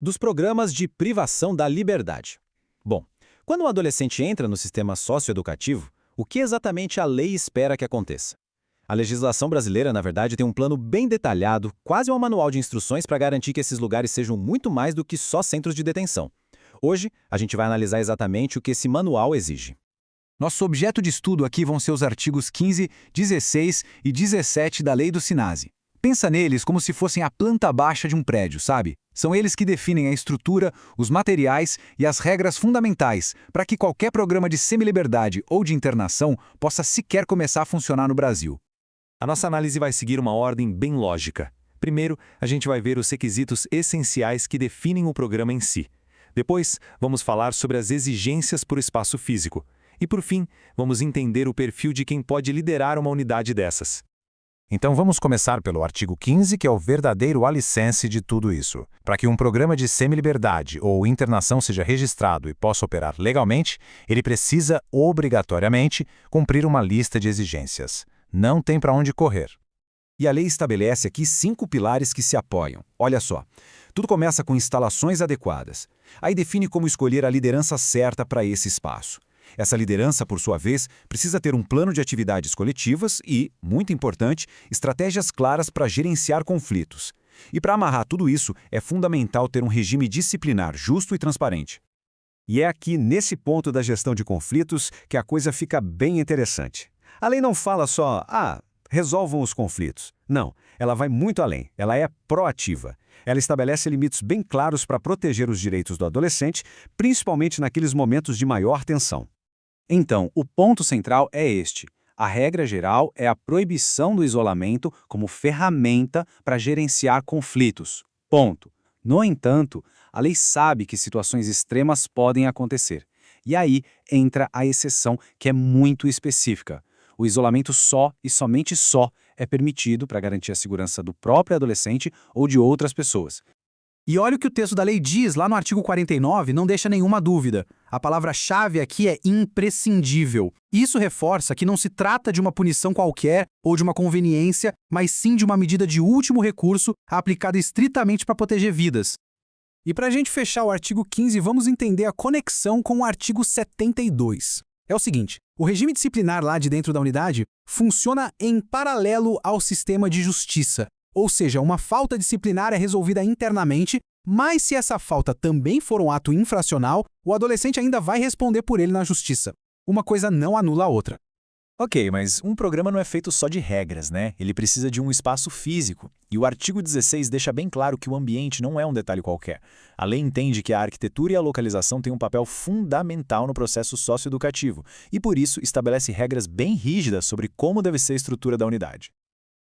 Dos programas de privação da liberdade. Bom, quando um adolescente entra no sistema socioeducativo, o que exatamente a lei espera que aconteça? A legislação brasileira, na verdade, tem um plano bem detalhado, quase um manual de instruções para garantir que esses lugares sejam muito mais do que só centros de detenção. Hoje, a gente vai analisar exatamente o que esse manual exige. Nosso objeto de estudo aqui vão ser os artigos 15, 16 e 17 da Lei do SINASE. Pensa neles como se fossem a planta baixa de um prédio, sabe? São eles que definem a estrutura, os materiais e as regras fundamentais para que qualquer programa de semiliberdade ou de internação possa sequer começar a funcionar no Brasil. A nossa análise vai seguir uma ordem bem lógica. Primeiro, a gente vai ver os requisitos essenciais que definem o programa em si. Depois, vamos falar sobre as exigências por espaço físico. E, por fim, vamos entender o perfil de quem pode liderar uma unidade dessas. Então vamos começar pelo artigo 15, que é o verdadeiro alicerce de tudo isso. Para que um programa de semiliberdade ou internação seja registrado e possa operar legalmente, ele precisa, obrigatoriamente, cumprir uma lista de exigências. Não tem para onde correr. E a lei estabelece aqui 5 pilares que se apoiam. Olha só, tudo começa com instalações adequadas. Aí define como escolher a liderança certa para esse espaço. Essa liderança, por sua vez, precisa ter um plano de atividades coletivas e, muito importante, estratégias claras para gerenciar conflitos. E para amarrar tudo isso, é fundamental ter um regime disciplinar justo e transparente. E é aqui, nesse ponto da gestão de conflitos, que a coisa fica bem interessante. A lei não fala só, resolvam os conflitos. Não, ela vai muito além, ela é proativa. Ela estabelece limites bem claros para proteger os direitos do adolescente, principalmente naqueles momentos de maior tensão. Então, o ponto central é este. A regra geral é a proibição do isolamento como ferramenta para gerenciar conflitos. Ponto. No entanto, a lei sabe que situações extremas podem acontecer. E aí entra a exceção, que é muito específica. O isolamento só e somente só é permitido para garantir a segurança do próprio adolescente ou de outras pessoas. E olha o que o texto da lei diz lá no artigo 49, não deixa nenhuma dúvida. A palavra-chave aqui é imprescindível. Isso reforça que não se trata de uma punição qualquer ou de uma conveniência, mas sim de uma medida de último recurso aplicada estritamente para proteger vidas. E para a gente fechar o artigo 15, vamos entender a conexão com o artigo 72. É o seguinte, o regime disciplinar lá de dentro da unidade funciona em paralelo ao sistema de justiça. Ou seja, uma falta disciplinar é resolvida internamente, mas se essa falta também for um ato infracional, o adolescente ainda vai responder por ele na justiça. Uma coisa não anula a outra. Ok, mas um programa não é feito só de regras, né? Ele precisa de um espaço físico. E o artigo 16 deixa bem claro que o ambiente não é um detalhe qualquer. A lei entende que a arquitetura e a localização têm um papel fundamental no processo socioeducativo e, por isso, estabelece regras bem rígidas sobre como deve ser a estrutura da unidade.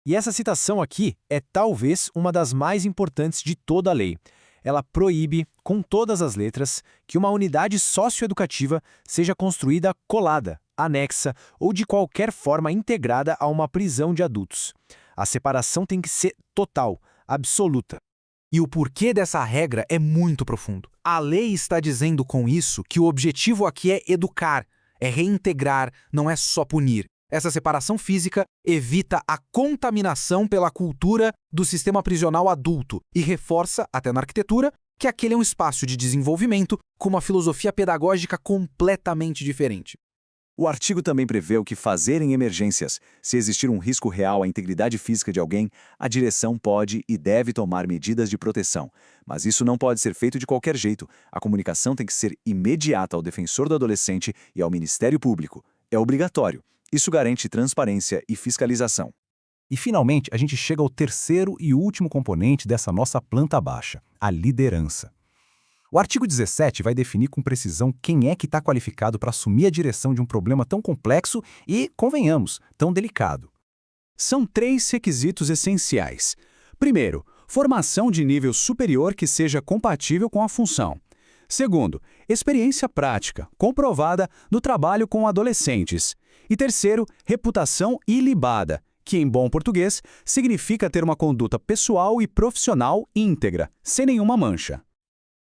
E essa citação aqui é talvez uma das mais importantes de toda a lei. Ela proíbe, com todas as letras, que uma unidade socioeducativa seja construída colada, anexa ou de qualquer forma integrada a uma prisão de adultos. A separação tem que ser total, absoluta. E o porquê dessa regra é muito profundo. A lei está dizendo com isso que o objetivo aqui é educar, é reintegrar, não é só punir. Essa separação física evita a contaminação pela cultura do sistema prisional adulto e reforça, até na arquitetura, que aquele é um espaço de desenvolvimento com uma filosofia pedagógica completamente diferente. O artigo também prevê o que fazer em emergências. Se existir um risco real à integridade física de alguém, a direção pode e deve tomar medidas de proteção. Mas isso não pode ser feito de qualquer jeito. A comunicação tem que ser imediata ao defensor do adolescente e ao Ministério Público. É obrigatório. Isso garante transparência e fiscalização. E, finalmente, a gente chega ao terceiro e último componente dessa nossa planta baixa, a liderança. O artigo 17 vai definir com precisão quem é que está qualificado para assumir a direção de um problema tão complexo e, convenhamos, tão delicado. São 3 requisitos essenciais. Primeiro, formação de nível superior que seja compatível com a função. Segundo, experiência prática, comprovada no trabalho com adolescentes. E terceiro, reputação ilibada, que em bom português significa ter uma conduta pessoal e profissional íntegra, sem nenhuma mancha.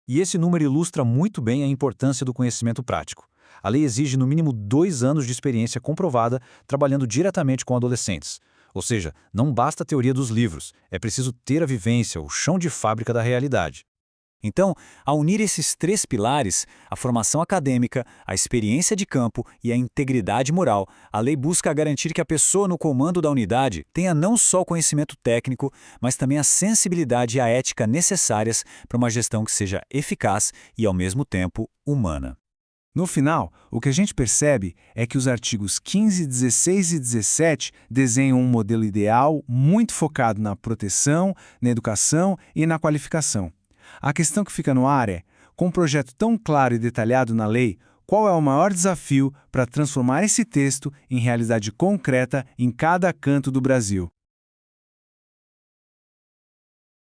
E esse número ilustra muito bem a importância do conhecimento prático. A lei exige no mínimo 2 anos de experiência comprovada trabalhando diretamente com adolescentes. Ou seja, não basta a teoria dos livros, é preciso ter a vivência, o chão de fábrica da realidade. Então, ao unir esses 3 pilares, a formação acadêmica, a experiência de campo e a integridade moral, a lei busca garantir que a pessoa no comando da unidade tenha não só o conhecimento técnico, mas também a sensibilidade e a ética necessárias para uma gestão que seja eficaz e, ao mesmo tempo, humana. No final, o que a gente percebe é que os artigos 15, 16 e 17 desenham um modelo ideal muito focado na proteção, na educação e na qualificação. A questão que fica no ar é, com um projeto tão claro e detalhado na lei, qual é o maior desafio para transformar esse texto em realidade concreta em cada canto do Brasil?